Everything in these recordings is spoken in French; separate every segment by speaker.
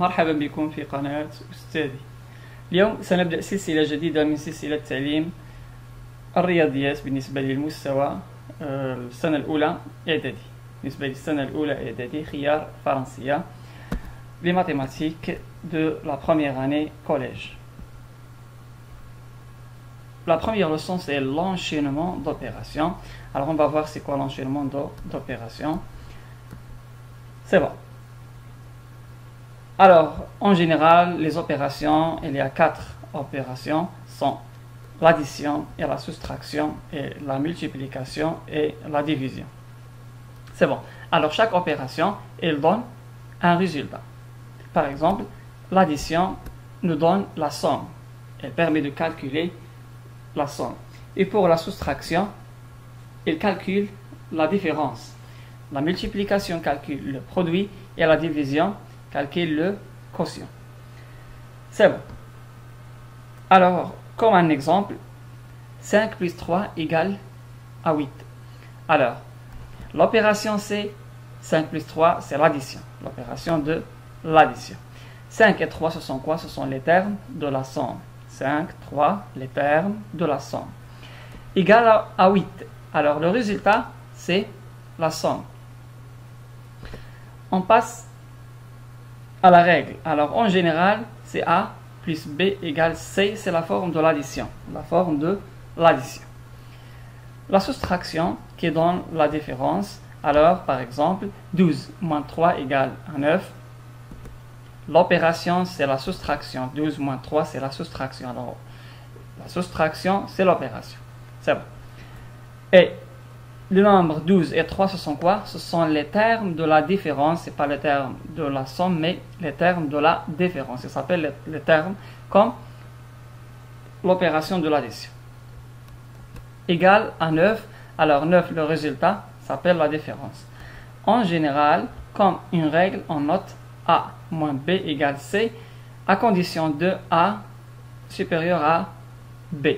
Speaker 1: مرحبا بكم في قناة أستاذي. اليوم سنبدأ سلسلة جديدة من سلسلة تعليم الرياضيات بالنسبة للمستوى السنة الأولى إعدادي. بالنسبة للسنة الأولى إعدادي خيار فرنسية les mathématiques de la première année collège. La première leçon, c'est l'enchaînement d'opérations. Alors, on va voir c'est quoi l'enchaînement d'opérations. C'est bon. Alors, en général, les opérations, il y a 4 opérations, sont l'addition et la soustraction et la multiplication et la division. C'est bon. Alors, chaque opération, elle donne un résultat. Par exemple, l'addition nous donne la somme. Elle permet de calculer la somme. Et pour la soustraction, elle calcule la différence. La multiplication calcule le produit et la division calcule le quotient. C'est bon. Alors, comme un exemple, 5 plus 3 égale à 8. Alors, l'opération c'est 5 plus 3, c'est l'addition. L'opération de l'addition. 5 et 3, ce sont quoi? Ce sont les termes de la somme. 5, 3, les termes de la somme. Égal à 8. Alors, le résultat, c'est la somme. On passe à la règle. Alors, en général, c'est A plus B égale C. C'est la forme de l'addition. La forme de l'addition. La soustraction qui donne la différence. Alors, par exemple, 12 moins 3 égale à 9. L'opération, c'est la soustraction. 12 moins 3, c'est la soustraction. Alors, la soustraction, c'est l'opération. C'est bon. Et le nombre 12 et 3, ce sont quoi? Ce sont les termes de la différence. Ce n'est pas les termes de la somme, mais les termes de la différence. Ils s'appellent les termes comme l'opération de l'addition. Égal à 9. Alors, 9, le résultat s'appelle la différence. En général, comme une règle, on note A moins B égale C, à condition de A supérieur à B.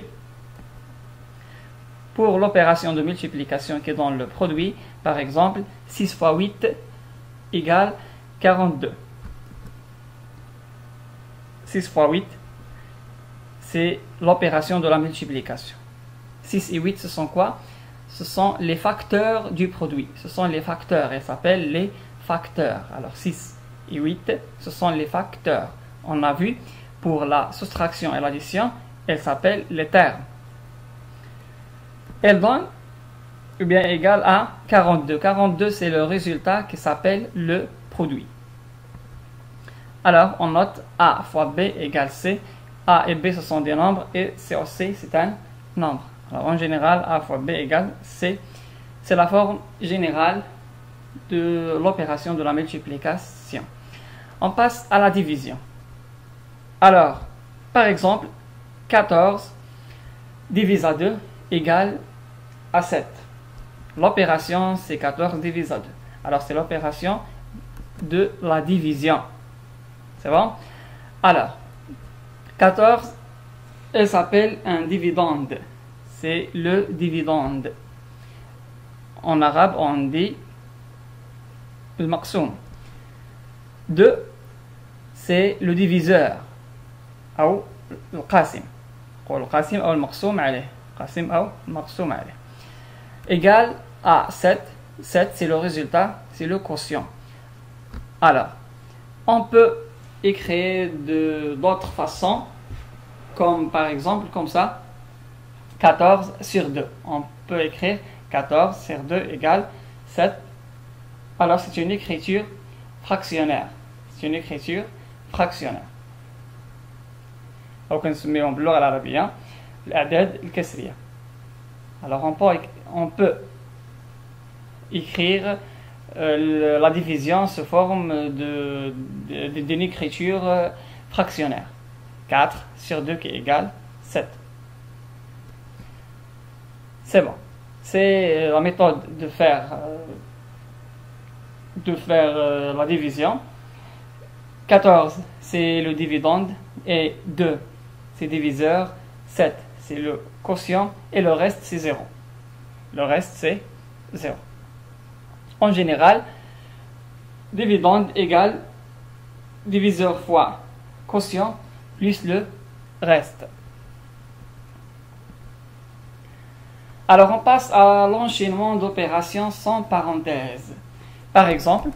Speaker 1: Pour l'opération de multiplication qui donne le produit, par exemple, 6 fois 8 égale 42. 6 fois 8, c'est l'opération de la multiplication. 6 et 8, ce sont quoi? Ce sont les facteurs du produit. Ce sont les facteurs. Ils s'appellent les facteurs. Alors, 6 et 8, ce sont les facteurs. On a vu, pour la soustraction et l'addition, elles s'appellent les termes. Elles donnent bien égal à 42. 42, c'est le résultat qui s'appelle le produit. Alors, on note A fois B égale C. A et B, ce sont des nombres et C aussi, c'est un nombre. Alors, en général, A fois B égale C. C'est la forme générale de l'opération de la multiplication. On passe à la division. Alors, par exemple, 14 divisé à 2 égale à 7. L'opération, c'est 14 divisé à 2. Alors, c'est l'opération de la division. C'est bon? Alors, 14, elle s'appelle un dividende. C'est le dividende. En arabe, on dit le maqsoum. 2, c'est le diviseur. Ou le qasim. Le qasim ou le maqsoum alayh. Qasim ou le maqsoum alayh. Égal à 7. 7, c'est le résultat, c'est le quotient. Alors, on peut écrire d'autres façons, comme par exemple, comme ça, 14 sur 2. On peut écrire 14 sur 2 égale 7. Alors, c'est une écriture fractionnaire. C'est une écriture fractionnaire. أو كنسميهم باللغة العربية الأعداد الكسرية. Alors on peut écrire la division sous forme d'une écriture fractionnaire. 4 sur 2 qui égale 7. C'est bon. C'est la méthode de faire la division. 14, c'est le dividende, et 2, c'est diviseur, 7, c'est le quotient, et le reste, c'est 0. Le reste, c'est 0. En général, dividende égale diviseur fois quotient plus le reste. Alors on passe à l'enchaînement d'opérations sans parenthèse. Par exemple,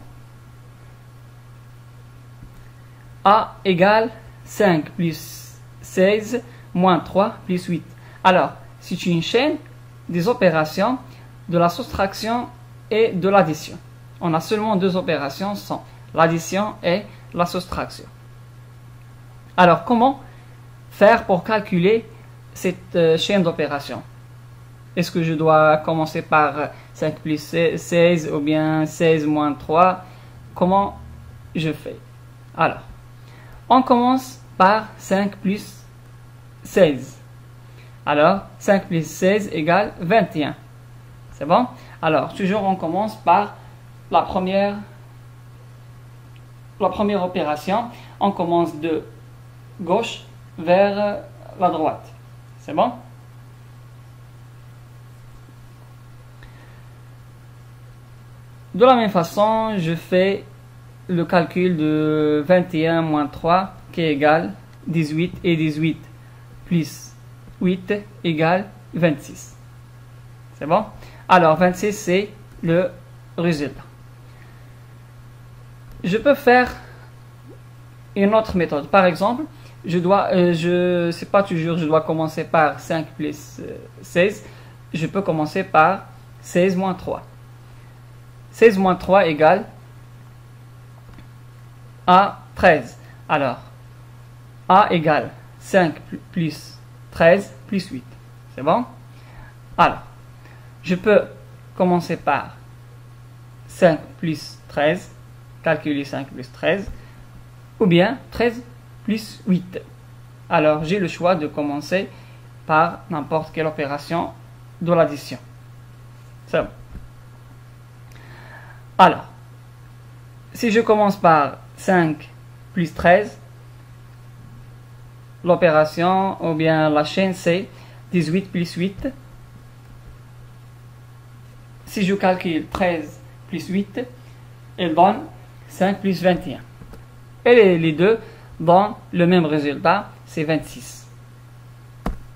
Speaker 1: A égale 5 plus 16 moins 3 plus 8. Alors, c'est une chaîne des opérations de la soustraction et de l'addition. On a seulement deux opérations, sont l'addition et la soustraction. Alors, comment faire pour calculer cette chaîne d'opérations? Est-ce que je dois commencer par 5 plus 16 ou bien 16 moins 3? Comment je fais? Alors, on commence par 5 plus 16. Alors, 5 plus 16 égale 21. C'est bon? Alors, toujours on commence par la première opération. On commence de gauche vers la droite. C'est bon? De la même façon, je fais le calcul de 21 moins 3 qui est égal 18 et 18 plus 8 égale 26. C'est bon? Alors 26 c'est le résultat. Je peux faire une autre méthode. Par exemple, je sais pas toujours, je dois commencer par 5 plus 16. Je peux commencer par 16 moins 3. 16 moins 3 égale à 13. Alors, A égale 5 plus 13 plus 8. C'est bon? Alors, je peux commencer par 5 plus 13, calculer 5 plus 13, ou bien 13 plus 8. Alors, j'ai le choix de commencer par n'importe quelle opération de l'addition. C'est bon. Alors, si je commence par 5 plus 13, l'opération ou bien la chaîne c'est 18 plus 8. Si je calcule 13 plus 8, elle donne 5 plus 21. Et les deux donnent le même résultat, c'est 26.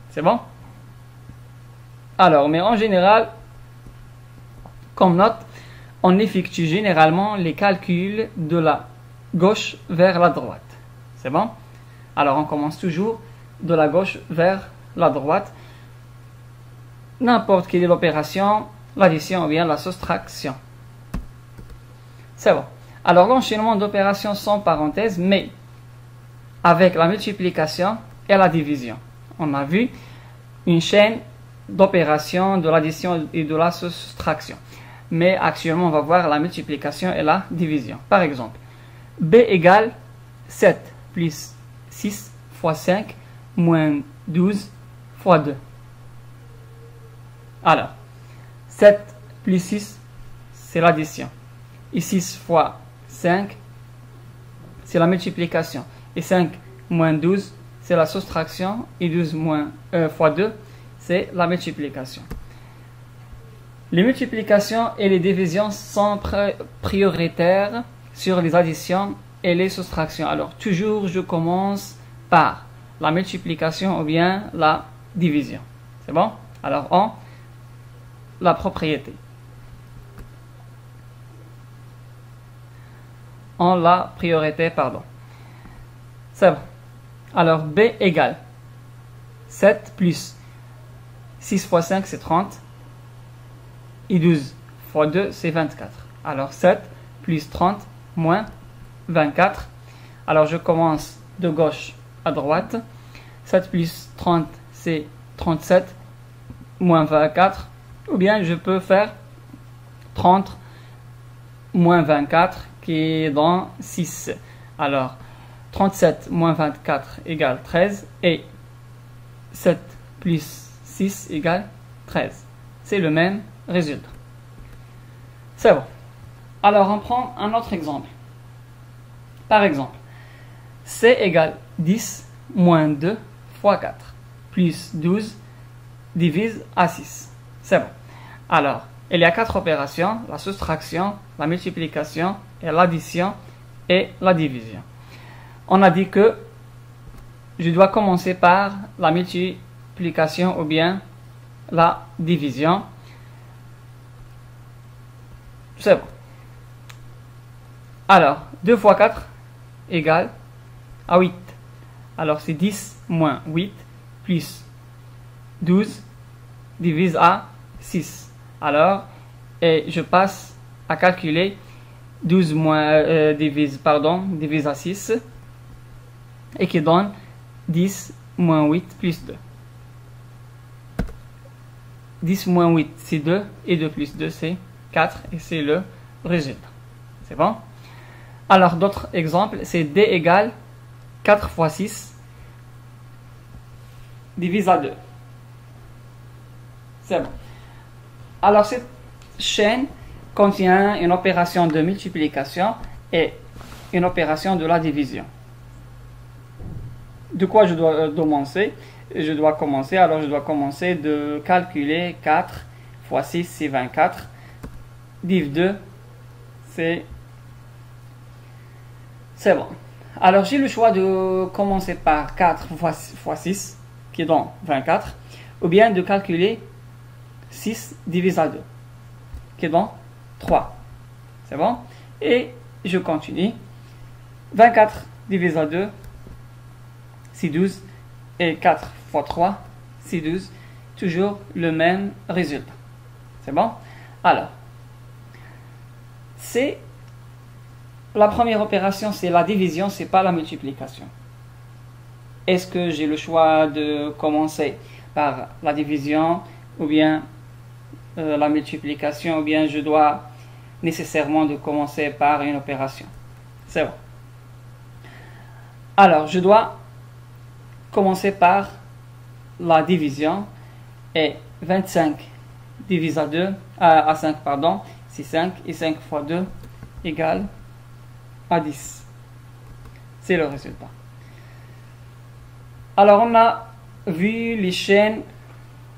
Speaker 1: C'est bon? Alors, mais en général, comme note, on effectue généralement les calculs de la gauche vers la droite. C'est bon? Alors, on commence toujours de la gauche vers la droite. N'importe quelle est l'opération, l'addition ou bien la soustraction. C'est bon. Alors, l'enchaînement d'opérations sans parenthèse, mais avec la multiplication et la division. On a vu une chaîne d'opérations de l'addition et de la soustraction. Mais actuellement, on va voir la multiplication et la division. Par exemple, B égale 7 plus 6 fois 5 moins 12 fois 2. Alors, 7 plus 6, c'est l'addition. Et 6 fois 5, c'est la multiplication. Et 5 moins 12, c'est la soustraction. Et 12 fois 2, c'est la multiplication. Les multiplications et les divisions sont prioritaires sur les additions et les soustractions. Alors, toujours, je commence par la multiplication ou bien la division. C'est bon? Alors, la propriété. La priorité, pardon. C'est bon. Alors, B égale 7 plus 6 fois 5, c'est 30. Et 12 fois 2, c'est 24. Alors, 7 plus 30 moins 24. Alors, je commence de gauche à droite. 7 plus 30, c'est 37 moins 24. Ou bien, je peux faire 30 moins 24 qui est dans 6. Alors, 37 moins 24 égale 13. Et 7 plus 6 égale 13. C'est le même résultat. C'est bon. Alors, on prend un autre exemple. Par exemple, C égale 10 moins 2 fois 4 plus 12 divise à 6. C'est bon. Alors, il y a 4 opérations, la soustraction, la multiplication, et l'addition et la division. on a dit que je dois commencer par la multiplication ou bien la division. C'est bon. Alors, 2 fois 4 égale à 8. Alors, c'est 10 moins 8 plus 12 divise à 6. Alors, et je passe à calculer 12 moins, divise à 6 et qui donne 10 moins 8 plus 2. 10 moins 8 c'est 2 et 2 plus 2 c'est 4 et c'est le résultat. C'est bon? Alors d'autres exemples, c'est D égale 4 fois 6 divise à 2. C'est bon. Alors cette chaîne contient une opération de multiplication et une opération de la division. De quoi je dois commencer? Alors je dois commencer de calculer 4 fois 6 c'est 24. Div 2 c'est bon. Alors j'ai le choix de commencer par 4 fois 6 qui donne 24 ou bien de calculer 6 divisé à 2 qui donne 3. C'est bon? Et je continue. 24 divisé à 2 c'est 12 et 4 fois 3 c'est 12. Toujours le même résultat. C'est bon? Alors, c'est la première opération, c'est la division, c'est pas la multiplication. Est-ce que j'ai le choix de commencer par la division ou bien la multiplication, ou bien je dois nécessairement de commencer par une opération? C'est bon. Alors, je dois commencer par la division et 25 divisé à 5, c'est 5 et 5 fois 2 égale à 10. C'est le résultat. Alors, on a vu les chaînes,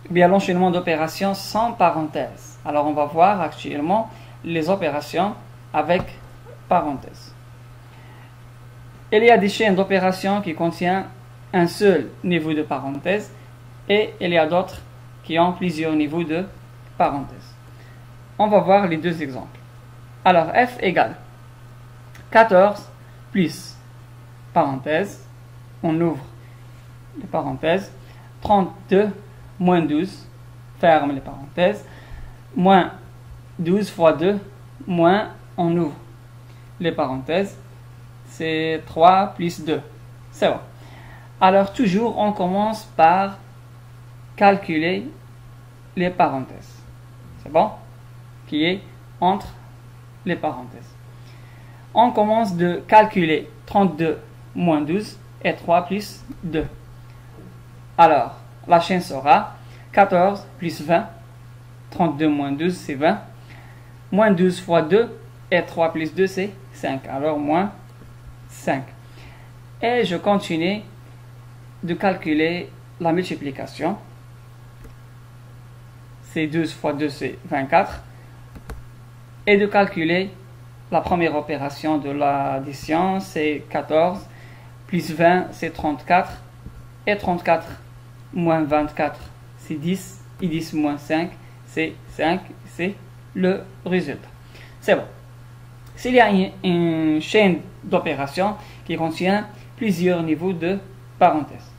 Speaker 1: bien l'enchaînement d'opérations sans parenthèse. Alors, on va voir actuellement les opérations avec parenthèse. Il y a des chaînes d'opérations qui contiennent un seul niveau de parenthèse et il y a d'autres qui ont plusieurs niveaux de parenthèse. On va voir les deux exemples. Alors, f égale 14 plus parenthèse, on ouvre les parenthèses, 32 moins 12, ferme les parenthèses, moins 12 fois 2, moins, on ouvre les parenthèses, c'est 3 plus 2. C'est bon. Alors, toujours, on commence par calculer les parenthèses. C'est bon? Qui est entre les parenthèses. On commence de calculer 32 moins 12 et 3 plus 2. Alors, la chaîne sera 14 plus 20. 32 moins 12, c'est 20. Moins 12 fois 2 et 3 plus 2, c'est 5. Alors, moins 5. Et je continue de calculer la multiplication. C'est 12 fois 2, c'est 24. Et de calculer la première opération de l'addition, c'est 14. Plus 20, c'est 34. Et 34 moins 24, c'est 10. Et 10 moins 5, c'est 5. C'est le résultat. C'est bon. S'il y a une chaîne d'opérations qui contient plusieurs niveaux de parenthèses.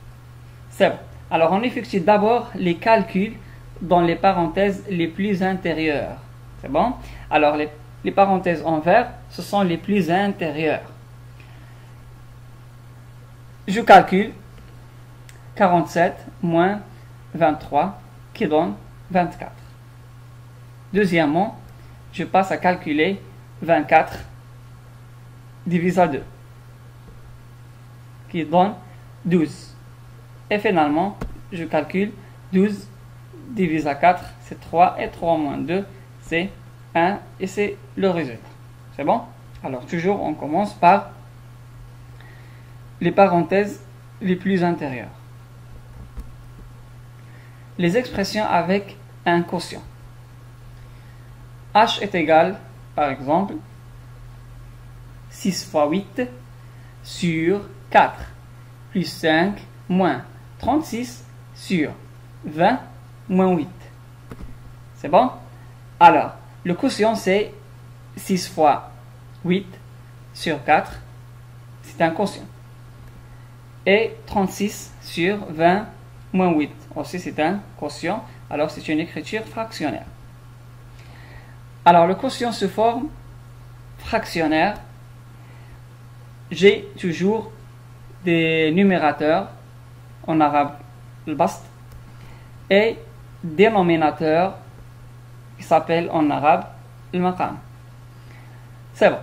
Speaker 1: C'est bon. Alors, on effectue d'abord les calculs dans les parenthèses les plus intérieures. C'est bon? Alors, les parenthèses en vert, ce sont les plus intérieures. Je calcule 47 moins 23 qui donne 24. Deuxièmement, je passe à calculer 24 divisé à 2 qui donne 12. Et finalement, je calcule 12 divisé à 4, c'est 3 et 3 moins 2, c'est 1 et c'est le résultat. C'est bon? Alors toujours, on commence par les parenthèses les plus intérieures. Les expressions avec un quotient. H est égal, par exemple, 6 fois 8 sur 4 plus 5 moins 36 sur 20 moins 8. C'est bon? Alors, le quotient c'est 6 fois 8 sur 4. C'est un quotient. Et 36 sur 20 moins 8. Aussi c'est un quotient. Alors c'est une écriture fractionnaire. Alors le quotient se forme fractionnaire. J'ai toujours des numérateurs, en arabe le bast, et dénominateur qui s'appelle en arabe le maqam. C'est bon.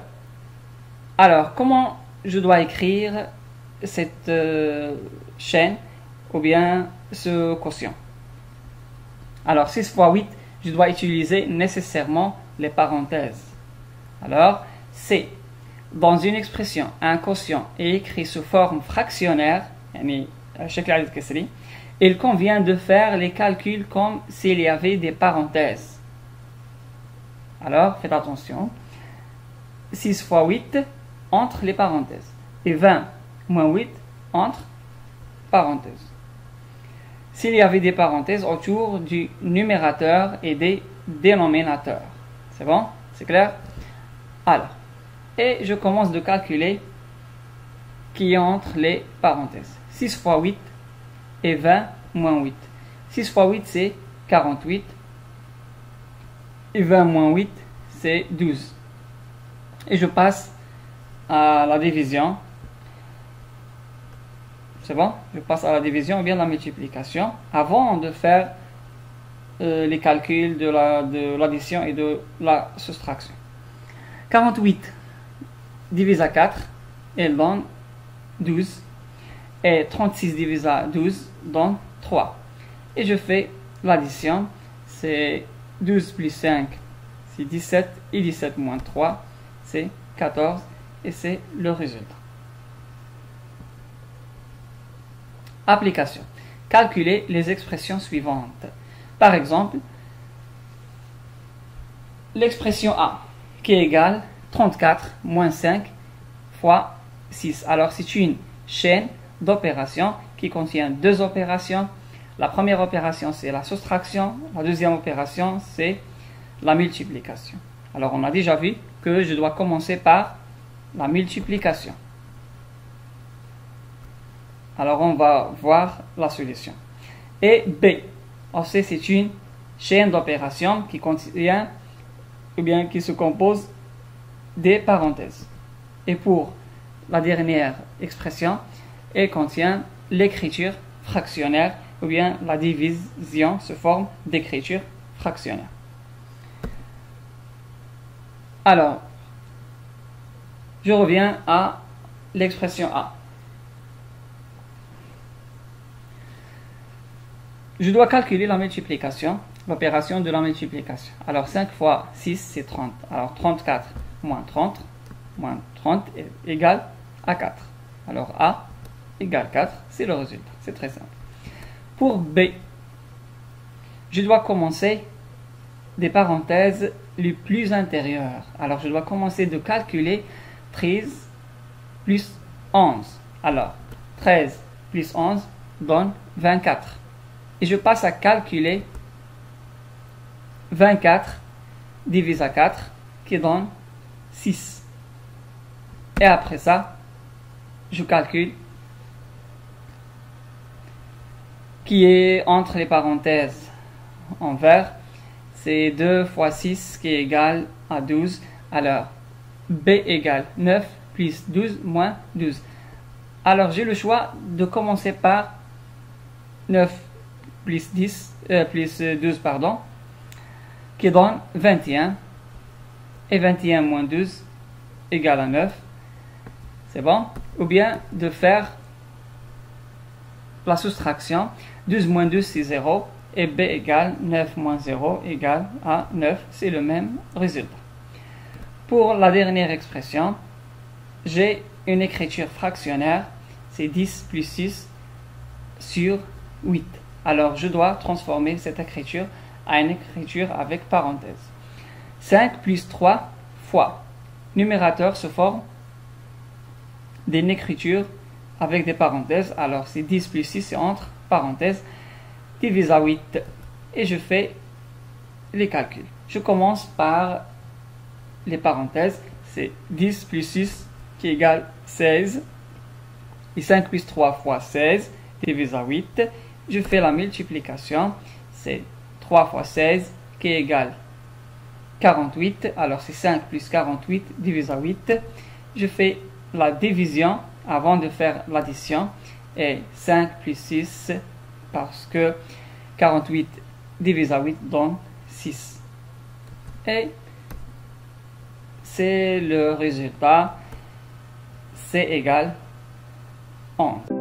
Speaker 1: Alors comment je dois écrire cette chaîne ou bien ce quotient? Alors 6 fois 8, je dois utiliser nécessairement les parenthèses. Alors c'est dans une expression, un quotient est écrit sous forme fractionnaire, il convient de faire les calculs comme s'il y avait des parenthèses. Alors, faites attention. 6 fois 8 entre les parenthèses. Et 20 moins 8 entre parenthèses. S'il y avait des parenthèses autour du numérateur et des dénominateurs. C'est bon? C'est clair? Alors. Et je commence de calculer qui est entre les parenthèses. 6 fois 8 et 20 moins 8. 6 fois 8 c'est 48. Et 20 moins 8 c'est 12. Et je passe à la division. C'est bon? Je passe à la division ou bien la multiplication avant de faire les calculs de l'addition et de la soustraction. 48 divisé à 4, elle donne 12. Et 36 divisé à 12 donne 3. Et je fais l'addition. C'est 12 plus 5, c'est 17. Et 17 moins 3, c'est 14. Et c'est le résultat. Application. Calculer les expressions suivantes. Par exemple, l'expression A qui est égale 34 moins 5 fois 6. Alors c'est une chaîne d'opérations qui contient deux opérations. La première opération c'est la soustraction, la deuxième opération c'est la multiplication. Alors on a déjà vu que je dois commencer par la multiplication. Alors on va voir la solution. Et B, aussi c'est une chaîne d'opérations qui contient ou bien qui se compose des parenthèses. Et pour la dernière expression, elle contient l'écriture fractionnaire ou bien la division sous forme d'écriture fractionnaire. Alors, je reviens à l'expression A. Je dois calculer la multiplication, l'opération de la multiplication. Alors 5 fois 6 c'est 30. Alors 34 moins 30 égale à 4. Alors A égale 4, c'est le résultat. C'est très simple. Pour B, je dois commencer des parenthèses les plus intérieures. Alors je dois commencer de calculer 13 plus 11. Alors 13 plus 11 donne 24. Et je passe à calculer 24 divisé à 4 qui donne 6. Et après ça, je calcule qui est entre les parenthèses en vert. C'est 2 fois 6 qui est égal à 12. Alors, B égale 9 plus 12 moins 12. Alors, j'ai le choix de commencer par 9 plus 12, pardon, qui donne 21. Et 21 moins 12 égale à 9. C'est bon? Ou bien de faire la soustraction. 12 moins 12 c'est 0. Et B égale 9 moins 0 égale à 9. C'est le même résultat. Pour la dernière expression, j'ai une écriture fractionnaire. C'est 10 plus 6 sur 8. Alors je dois transformer cette écriture à une écriture avec parenthèse. 5 plus 3 fois. Numérateur se forme d'une écriture avec des parenthèses. Alors c'est 10 plus 6, c'est entre parenthèses, divise à 8. Et je fais les calculs. Je commence par les parenthèses. C'est 10 plus 6 qui égale 16. Et 5 plus 3 fois 16, divise à 8. Je fais la multiplication. C'est 3 fois 16 qui égale 48. Alors c'est 5 plus 48 divisé à 8. Je fais la division avant de faire l'addition. Et 5 plus 6 parce que 48 divisé à 8 donne 6. Et c'est le résultat. C'est égal 11.